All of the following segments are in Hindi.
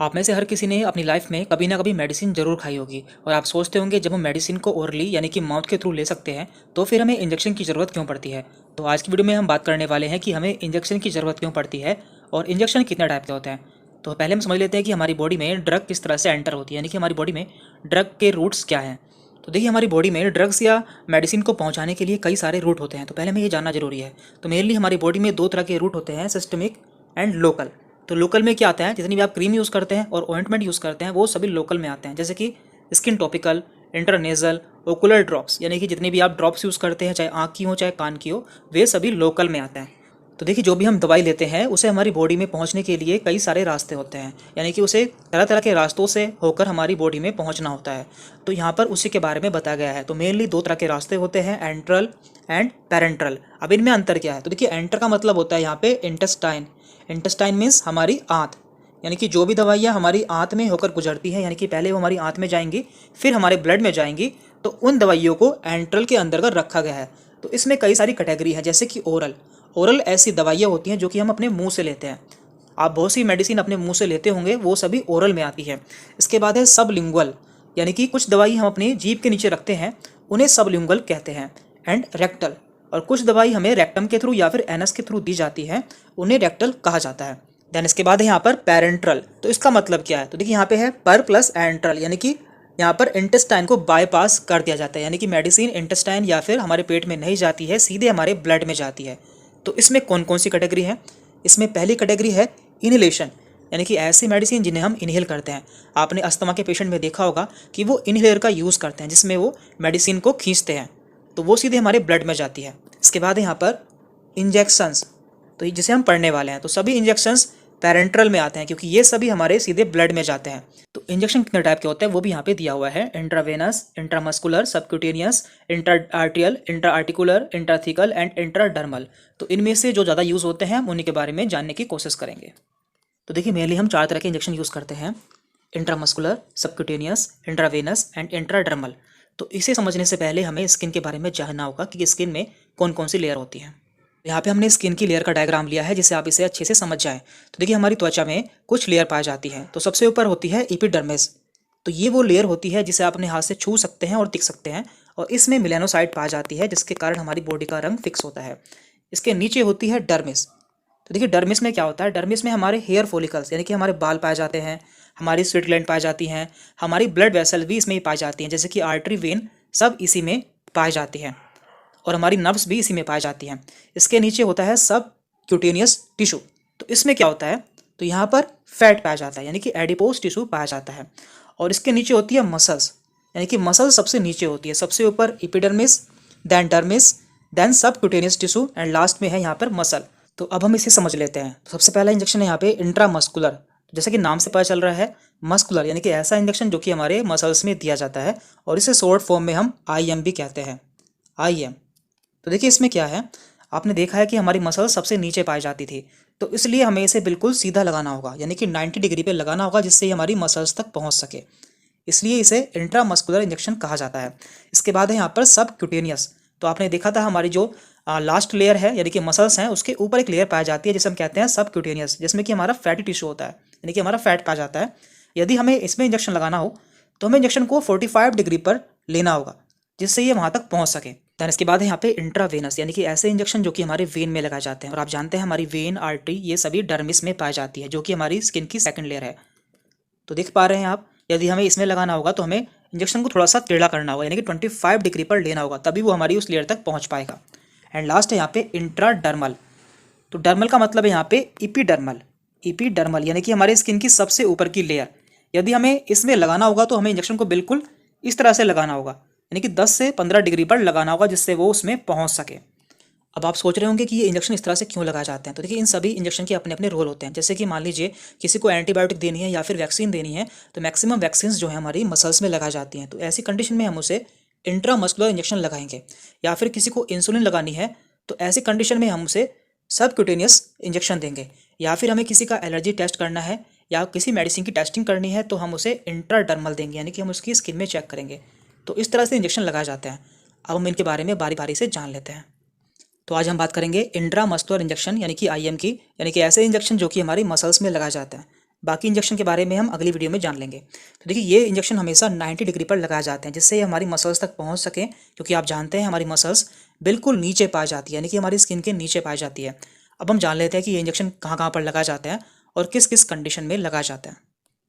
आप में से हर किसी ने अपनी लाइफ में कभी ना कभी मेडिसिन जरूर खाई होगी और आप सोचते होंगे जब हम मेडिसिन को ओरली यानी कि माउथ के थ्रू ले सकते हैं तो फिर हमें इंजेक्शन की ज़रूरत क्यों पड़ती है। तो आज की वीडियो में हम बात करने वाले हैं कि हमें इंजेक्शन की ज़रूरत क्यों पड़ती है और इंजेक्शन कितने टाइप के होते हैं। तो पहले हम समझ लेते हैं कि हमारी बॉडी में ड्रग किस तरह से एंटर होती है, यानी कि हमारी बॉडी में ड्रग के रूट्स क्या हैं। तो देखिए, हमारी बॉडी में ड्रग्स या मेडिसिन को पहुंचाने के लिए कई सारे रूट होते हैं। तो पहले हमें ये जानना जरूरी है। तो मेनली हमारी बॉडी में दो तरह के रूट होते हैं, सिस्टमिक एंड लोकल। तो लोकल में क्या आता है, जितनी भी आप क्रीम यूज़ करते हैं और ऑइंटमेंट यूज़ करते हैं वो सभी लोकल में आते हैं, जैसे कि स्किन टॉपिकल, इंटरनेजल, ओकुलर ड्रॉप्स, यानी कि जितने भी आप ड्रॉप्स यूज़ करते हैं, चाहे आँख की हो चाहे कान की हो, वे सभी लोकल में आते हैं। तो देखिए, जो भी हम दवाई लेते हैं उसे हमारी बॉडी में पहुंचने के लिए कई सारे रास्ते होते हैं, यानी कि उसे तरह तरह के रास्तों से होकर हमारी बॉडी में पहुंचना होता है। तो यहाँ पर उसी के बारे में बताया गया है। तो मेनली दो तरह के रास्ते होते हैं, एंट्रल एंड पैरेंट्रल। अब इनमें अंतर क्या है? तो देखिए, एंटर का मतलब होता है यहाँ पे इंटेस्टाइन। इंटेस्टाइन मीन्स हमारी आंत, यानी कि जो भी दवाइयाँ हमारी आंत में होकर गुजरती हैं, यानी कि पहले वो हमारी आंत में जाएंगी फिर हमारे ब्लड में जाएंगी, तो उन दवाइयों को एंट्रल के अंतर्गत रखा गया है। तो इसमें कई सारी कैटेगरी है, जैसे कि ओरल। ओरल ऐसी दवाइयाँ होती हैं जो कि हम अपने मुंह से लेते हैं। आप बहुत सी मेडिसिन अपने मुंह से लेते होंगे, वो सभी ओरल में आती है। इसके बाद है सबलिंगुअल, यानी कि कुछ दवाई हम अपनी जीभ के नीचे रखते हैं, उन्हें सबलिंगुअल कहते हैं। एंड रेक्टल, और कुछ दवाई हमें रेक्टम के थ्रू या फिर एनस के थ्रू दी जाती है, उन्हें रेक्टल कहा जाता है। देन इसके बाद है यहाँ पर पैरेंट्रल। तो इसका मतलब क्या है? तो देखिए, यहाँ पे है पर प्लस एंट्रल, यानी कि यहाँ पर इंटेस्टाइन को बाईपास कर दिया जाता है, यानी कि मेडिसिन इंटेस्टाइन या फिर हमारे पेट में नहीं जाती है, सीधे हमारे ब्लड में जाती है। तो इसमें कौन कौन सी कैटेगरी है? इसमें पहली कैटेगरी है इनहेलेशन, यानी कि ऐसी मेडिसिन जिन्हें हम इनहेल करते हैं। आपने अस्थमा के पेशेंट में देखा होगा कि वो इनहेलर का यूज़ करते हैं, जिसमें वो मेडिसिन को खींचते हैं, तो वो सीधे हमारे ब्लड में जाती है। इसके बाद यहाँ पर इंजेक्शंस, तो जिसे हम पढ़ने वाले हैं, तो सभी इंजेक्शंस पैरेंट्रल में आते हैं, क्योंकि ये सभी हमारे सीधे ब्लड में जाते हैं। तो इंजेक्शन कितने टाइप के होते हैं वो भी यहाँ पे दिया हुआ है, intravenous, intramuscular, subcutaneous, inter आर्टियल, intra articular, intrathecal and intradermal. तो इनमें से जो ज़्यादा यूज़ होते हैं हम उन्हीं के बारे में जानने की कोशिश करेंगे। तो देखिए, मेनली हम चार तरह के इंजेक्शन यूज़ करते हैं, intramuscular, subcutaneous, intravenous and intradermal. तो इसे समझने से पहले हमें स्किन के बारे में जानना होगा कि स्किन में कौन कौन सी लेयर होती है। यहाँ पे हमने स्किन की लेयर का डायग्राम लिया है, जिससे आप इसे अच्छे से समझ जाएं। तो देखिए, हमारी त्वचा में कुछ लेयर पाई जाती है। तो सबसे ऊपर होती है एपिडर्मिस। तो ये वो लेयर होती है जिसे आप अपने हाथ से छू सकते हैं और दिख सकते हैं, और इसमें मेलानोसाइट पाई जाती है, जिसके कारण हमारी बॉडी का रंग फिक्स होता है। इसके नीचे होती है डर्मिस। तो देखिए, डर्मिस में क्या होता है? डर्मिस में हमारे हेयर फॉलिकल्स, यानी कि हमारे बाल पाए जाते हैं, हमारी स्वीट ग्लैंड पाई जाती हैं, हमारी ब्लड वेसल भी इसमें ही पाई जाती हैं, जैसे कि आर्टरी, वेन, सब इसी में पाई जाती हैं, और हमारी नर्व्स भी इसी में पाई जाती हैं। इसके नीचे होता है सब क्यूटेनियस टिश्यू। तो इसमें क्या होता है? तो यहाँ पर फैट पाया जाता है, यानी कि एडिपोज टिश्यू पाया जाता है। और इसके नीचे होती है मसल्स, यानी कि मसल सबसे नीचे होती है। सबसे ऊपर एपिडर्मिस, देन डर्मिस, देन सब क्यूटेनियस टिश्यू एंड लास्ट में है यहाँ पर मसल। तो अब हम इसे समझ लेते हैं। तो सबसे पहला इंजेक्शन है यहाँ पे इंट्रामस्कुलर। जैसे कि नाम से पता चल रहा है, मस्कुलर, यानी कि ऐसा इंजेक्शन जो कि हमारे मसल्स में दिया जाता है, और इसे शॉर्ट फॉर्म में हम IM भी कहते हैं, IM। तो देखिए, इसमें क्या है, आपने देखा है कि हमारी मसल सबसे नीचे पाई जाती थी, तो इसलिए हमें इसे बिल्कुल सीधा लगाना होगा, यानी कि 90 डिग्री पे लगाना होगा, जिससे ये हमारी मसल्स तक पहुंच सके। इसलिए इसे इंट्रामस्कुलर इंजेक्शन कहा जाता है। इसके बाद है यहाँ पर सब क्यूटेनियस। तो आपने देखा था हमारी जो लास्ट लेयर है, यानी कि मसल्स हैं, उसके ऊपर एक लेयर पाई जाती है जिसे हम कहते हैं सब क्यूटेनियस, जिसमें कि हमारा फैटी टिश्यू होता है, यानी कि हमारा फैट पाया जाता है। यदि हमें इसमें इंजेक्शन लगाना हो तो हमें इंजेक्शन को 45 डिग्री पर लेना होगा, जिससे ये वहाँ तक पहुँच सके। दैन इसके बाद है यहाँ पे इंट्रावेनस, यानी कि ऐसे इंजेक्शन जो कि हमारे वेन में लगाए जाते हैं। और आप जानते हैं हमारी वेन, आर्टरी, ये सभी डर्मिस में पाई जाती है, जो कि हमारी स्किन की सेकंड लेयर है। तो देख पा रहे हैं आप, यदि हमें इसमें लगाना होगा तो हमें इंजेक्शन को थोड़ा सा टेढ़ा करना होगा, यानी कि 25 डिग्री पर लेना होगा, तभी वो हमारी उस लेयर तक पहुँच पाएगा। एंड लास्ट है यहाँ पे इंट्राडर्मल। तो डर्मल का मतलब है यहाँ पे इपीडर्मल। इपीडर्मल यानी कि हमारे स्किन की सबसे ऊपर की लेयर। यदि हमें इसमें लगाना होगा तो हमें इंजेक्शन को बिल्कुल इस तरह से लगाना होगा, यानी कि 10 से 15 डिग्री पर लगाना होगा, जिससे वो उसमें पहुंच सके। अब आप सोच रहे होंगे कि ये इंजेक्शन इस तरह से क्यों लगाए जाते हैं। तो देखिए, इन सभी इंजेक्शन के अपने अपने रोल होते हैं। जैसे कि मान लीजिए किसी को एंटीबायोटिक देनी है या फिर वैक्सीन देनी है, तो मैक्सिमम वैक्सीन जो है हमारी मसल्स में लगाई जाती हैं। तो ऐसी कंडीशन में हम उसे इंट्रामस्कुलर इंजेक्शन लगाएंगे। या फिर किसी को इंसुलिन लगानी है, तो ऐसी कंडीशन में हम उसे सबक्यूटेनियस इंजेक्शन देंगे। या फिर हमें किसी का एलर्जी टेस्ट करना है या किसी मेडिसिन की टेस्टिंग करनी है, तो हम उसे इंट्राडर्मल देंगे, यानी कि हम उसकी स्किन में चेक करेंगे। तो इस तरह से इंजेक्शन लगाए जाते हैं। अब हम इनके बारे में बारी बारी से जान लेते हैं। तो आज हम बात करेंगे इंट्रामस्कुलर इंजेक्शन, यानी कि IM की, यानी कि ऐसे इंजेक्शन जो कि हमारी मसल्स में लगाए जाते हैं। बाकी इंजेक्शन के बारे में हम अगली वीडियो में जान लेंगे। तो देखिए ये इंजेक्शन हमेशा 90 डिग्री पर लगाए जाते हैं, जिससे हमारी मसल्स तक पहुंच सकें, क्योंकि आप जानते हैं हमारी मसल्स बिल्कुल नीचे पाई जाती है, यानी कि हमारी स्किन के नीचे पाई जाती है। अब हम जान लेते हैं कि ये इंजेक्शन कहाँ कहाँ पर लगाया जाता है और किस किस कंडीशन में लगाया जाता है।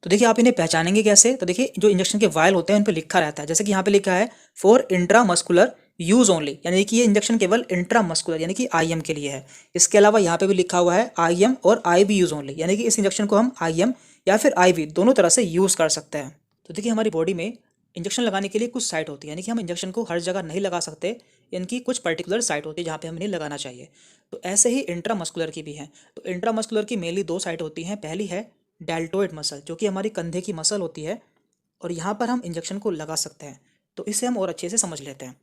तो देखिए आप इन्हें पहचानेंगे कैसे। तो देखिए जो इंजेक्शन के वायल होते हैं उन पर लिखा रहता है, जैसे कि यहाँ पे लिखा है फॉर इंट्रामस्कुलर यूज ओनली, यानी कि ये इंजेक्शन केवल इंट्रामस्कुलर यानी कि आईएम के लिए है। इसके अलावा यहाँ पे भी लिखा हुआ है आईएम और आईवी यूज ओनली, यानी कि इस इंजेक्शन को हम आईएम या फिर आईवी दोनों तरह से यूज कर सकते हैं। तो देखिए हमारी बॉडी में इंजेक्शन लगाने के लिए कुछ साइट होती है, यानी कि हम इंजेक्शन को हर जगह नहीं लगा सकते, इनकी कुछ पर्टिकुलर साइट होती है जहाँ पे हम इन्हें लगाना चाहिए। तो ऐसे ही इंट्रामस्कुलर की भी है। तो इंट्रामस्कुलर की मेनली दो साइट होती हैं। पहली है डेल्टोइड मसल, जो कि हमारी कंधे की मसल होती है, और यहाँ पर हम इंजेक्शन को लगा सकते हैं। तो इसे हम और अच्छे से समझ लेते हैं।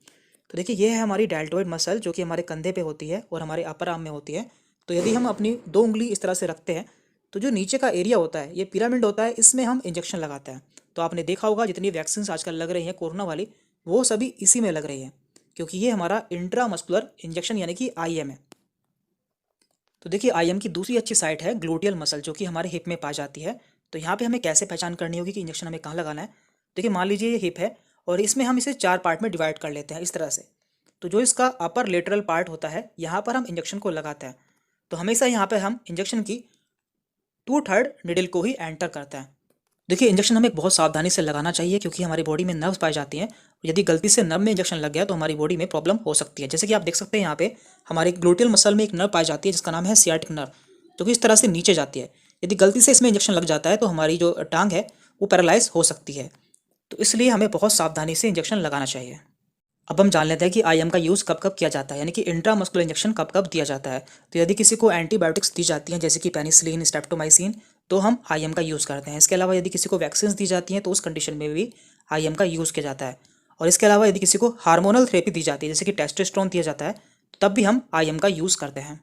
तो देखिए ये है हमारी डेल्टोइड मसल, जो कि हमारे कंधे पे होती है और हमारे अपर आर्म में होती है। तो यदि हम अपनी दो उंगली इस तरह से रखते हैं तो जो नीचे का एरिया होता है, ये पिरामिड होता है, इसमें हम इंजेक्शन लगाते हैं। तो आपने देखा होगा जितनी वैक्सीन आजकल लग रही हैं कोरोना वाली, वो सभी इसी में लग रही है, क्योंकि ये हमारा इंट्रामस्कुलर इंजेक्शन यानी कि आईएम है। तो देखिए आईएम की दूसरी अच्छी साइट है ग्लूटियल मसल, जो कि हमारे हिप में पाई जाती है। तो यहाँ पे हमें कैसे पहचान करनी होगी कि इंजेक्शन हमें कहाँ लगाना है। देखिए मान लीजिए ये हिप है और इसमें हम इसे 4 पार्ट में डिवाइड कर लेते हैं इस तरह से। तो जो इसका अपर लेटरल पार्ट होता है, यहाँ पर हम इंजेक्शन को लगाते हैं। तो हमेशा यहाँ पे हम इंजेक्शन की 2/3 निडल को ही एंटर करते हैं। देखिए इंजेक्शन हमें बहुत सावधानी से लगाना चाहिए, क्योंकि हमारी बॉडी में नर्व्स पाई जाती हैं। यदि गलती से नर्व में इंजेक्शन लग गया तो हमारी बॉडी में प्रॉब्लम हो सकती है। जैसे कि आप देख सकते हैं यहाँ पे हमारे ग्लूटियल मसल में एक नर्व पाई जाती है जिसका नाम है सियाटिक नर्व, जो कि इस तरह से नीचे जाती है। यदि गलती से इसमें इंजेक्शन लग जाता है तो हमारी जो टांग है वो पैरालाइज हो सकती है। तो इसलिए हमें बहुत सावधानी से इंजेक्शन लगाना चाहिए। अब हम जान लेते हैं कि आईएम का यूज़ कब कब किया जाता है, यानी कि इंट्रामस्कुलर इंजेक्शन कब कब दिया जाता है। तो यदि किसी को एंटीबायोटिक्स दी जाती हैं, जैसे कि पेनिसिलिन, स्ट्रेप्टोमाइसिन, तो हम आईएम का यूज़ करते हैं। इसके अलावा यदि किसी को वैक्सीन दी जाती हैं तो उस कंडीशन में भी आईएम का यूज़ किया जाता है। और इसके अलावा यदि किसी को हार्मोनल थेरेपी दी जाती है, जैसे कि टेस्टोस्टेरोन दिया जाता है, तब भी हम आईएम का यूज़ करते हैं।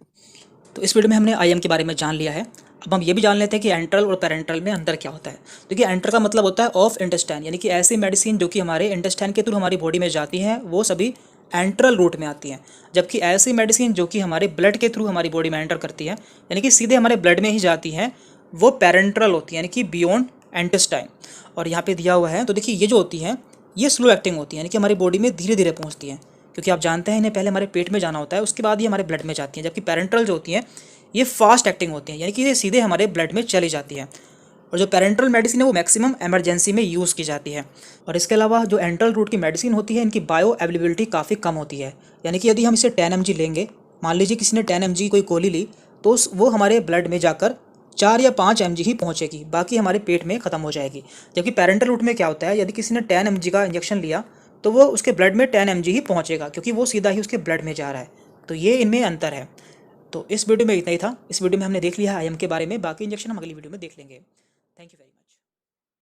तो इस वीडियो में हमने आईएम के बारे में जान लिया है। अब हम ये भी जान लेते हैं कि एंट्रल और पेरेंट्रल में अंदर क्या होता है। देखिए एंट्रल का मतलब होता है ऑफ इंटेस्टाइन, यानी कि ऐसी मेडिसिन जो कि हमारे इंटेस्टाइन के थ्रू हमारी बॉडी में जाती हैं, वो सभी एंट्रल रूट में आती हैं। जबकि ऐसी मेडिसिन जो कि हमारे ब्लड के थ्रू हमारी बॉडी में एंटर करती है, यानी कि सीधे हमारे ब्लड में ही जाती हैं, वो पेरेंट्रल होती है, यानी कि बियॉन्ड इंटेस्टाइन। और यहाँ पे दिया हुआ है। तो देखिए ये जो होती हैं ये स्लो एक्टिंग होती है, यानी कि हमारी बॉडी में धीरे धीरे पहुँचती हैं, क्योंकि आप जानते हैं इन्हें पहले हमारे पेट में जाना होता है, उसके बाद ये हमारे ब्लड में जाती हैं। जबकि पेरेंट्रल जो होती हैं ये फास्ट एक्टिंग होती हैं, यानी कि ये सीधे हमारे ब्लड में चली जाती है। और जो पेरेंट्रल मेडिसिन है वो मैक्सिमम इमरजेंसी में यूज़ की जाती है। और इसके अलावा जो एंट्रल रूट की मेडिसिन होती है, इनकी बायो अवेलेबिलिटी काफ़ी कम होती है, यानी कि यदि हम इसे 10 mg लेंगे, मान लीजिए किसी ने 10 mg कोई गोली ली, तो वो हमारे ब्लड में जाकर 4 या 5 mg ही पहुँचेगी, बाकी हमारे पेट में ख़त्म हो जाएगी। जबकि पेरेंट्रल रूट में क्या होता है, यदि किसी ने 10 mg का इंजेक्शन लिया तो वो उसके ब्लड में 10 mg ही पहुँचेगा, क्योंकि वो सीधा ही उसके ब्लड में जा रहा है। तो ये इनमें अंतर है। तो इस वीडियो में इतना ही था। इस वीडियो में हमने देख लिया है आईएम के बारे में, बाकी इंजेक्शन हम अगली वीडियो में देख लेंगे। Thank you very much.